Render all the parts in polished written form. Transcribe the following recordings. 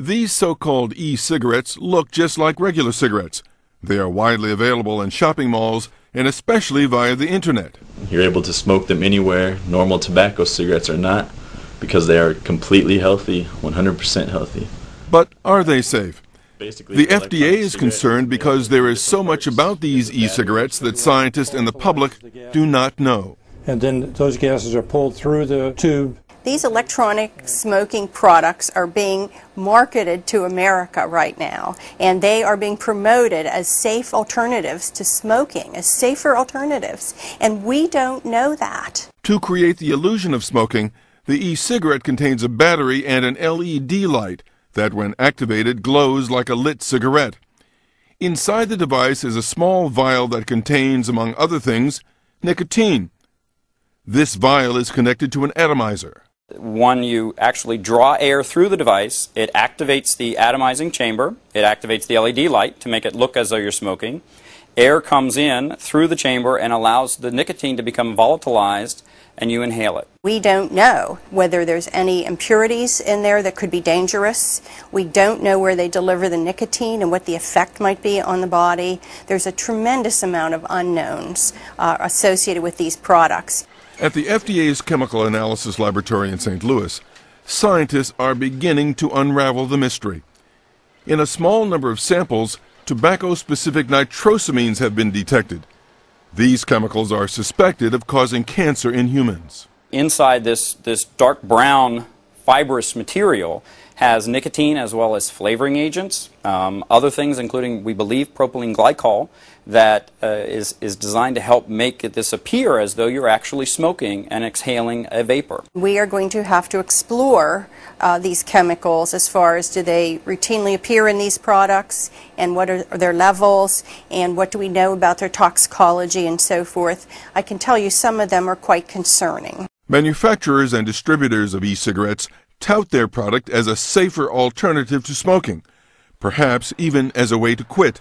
These so-called e-cigarettes look just like regular cigarettes. They are widely available in shopping malls and especially via the internet. You're able to smoke them anywhere. Normal tobacco cigarettes are not, because they are completely healthy, 100% healthy. But are they safe? Basically, The FDA is concerned because there is so much about these e-cigarettes that scientists and the public do not know. And then those gases are pulled through the tube. These electronic smoking products are being marketed to America right now, and they are being promoted as safe alternatives to smoking, as safer alternatives, and we don't know that. To create the illusion of smoking, the e-cigarette contains a battery and an LED light that, when activated, glows like a lit cigarette. Inside the device is a small vial that contains, among other things, nicotine. This vial is connected to an atomizer. When you actually draw air through the device, it activates the atomizing chamber, it activates the LED light to make it look as though you're smoking. Air comes in through the chamber and allows the nicotine to become volatilized, and you inhale it. We don't know whether there's any impurities in there that could be dangerous. We don't know where they deliver the nicotine and what the effect might be on the body. There's a tremendous amount of unknowns associated with these products. At the FDA's Chemical Analysis Laboratory in St. Louis, scientists are beginning to unravel the mystery. In a small number of samples, tobacco-specific nitrosamines have been detected. These chemicals are suspected of causing cancer in humans. Inside this dark brown fibrous material has nicotine as well as flavoring agents, other things including, we believe, propylene glycol that is designed to help make this appear as though you're actually smoking and exhaling a vapor. We are going to have to explore these chemicals as far as do they routinely appear in these products and what are their levels and what do we know about their toxicology and so forth. I can tell you some of them are quite concerning. Manufacturers and distributors of e-cigarettes tout their product as a safer alternative to smoking, perhaps even as a way to quit.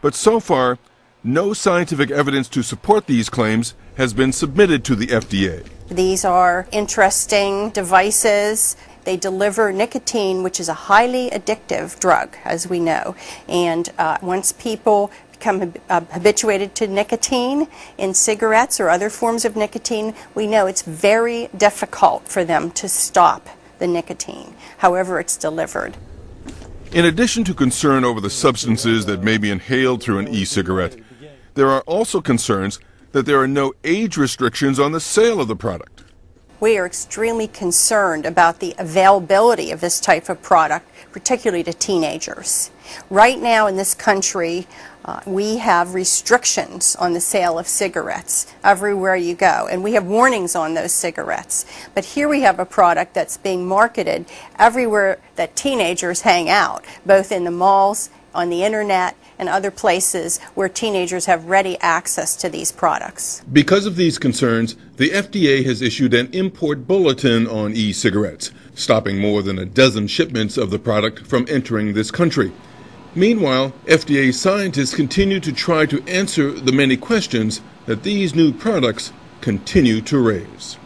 But so far, no scientific evidence to support these claims has been submitted to the FDA. These are interesting devices. They deliver nicotine, which is a highly addictive drug, as we know. And once people become habituated to nicotine in cigarettes or other forms of nicotine, we know it's very difficult for them to stop the nicotine, however it's delivered. In addition to concern over the substances that may be inhaled through an e-cigarette, there are also concerns that there are no age restrictions on the sale of the product. We are extremely concerned about the availability of this type of product, particularly to teenagers. Right now in this country, we have restrictions on the sale of cigarettes everywhere you go, and we have warnings on those cigarettes. But here we have a product that's being marketed everywhere that teenagers hang out, both in the malls, on the internet, and other places where teenagers have ready access to these products. Because of these concerns, the FDA has issued an import bulletin on e-cigarettes, stopping more than a dozen shipments of the product from entering this country. Meanwhile, FDA scientists continue to try to answer the many questions that these new products continue to raise.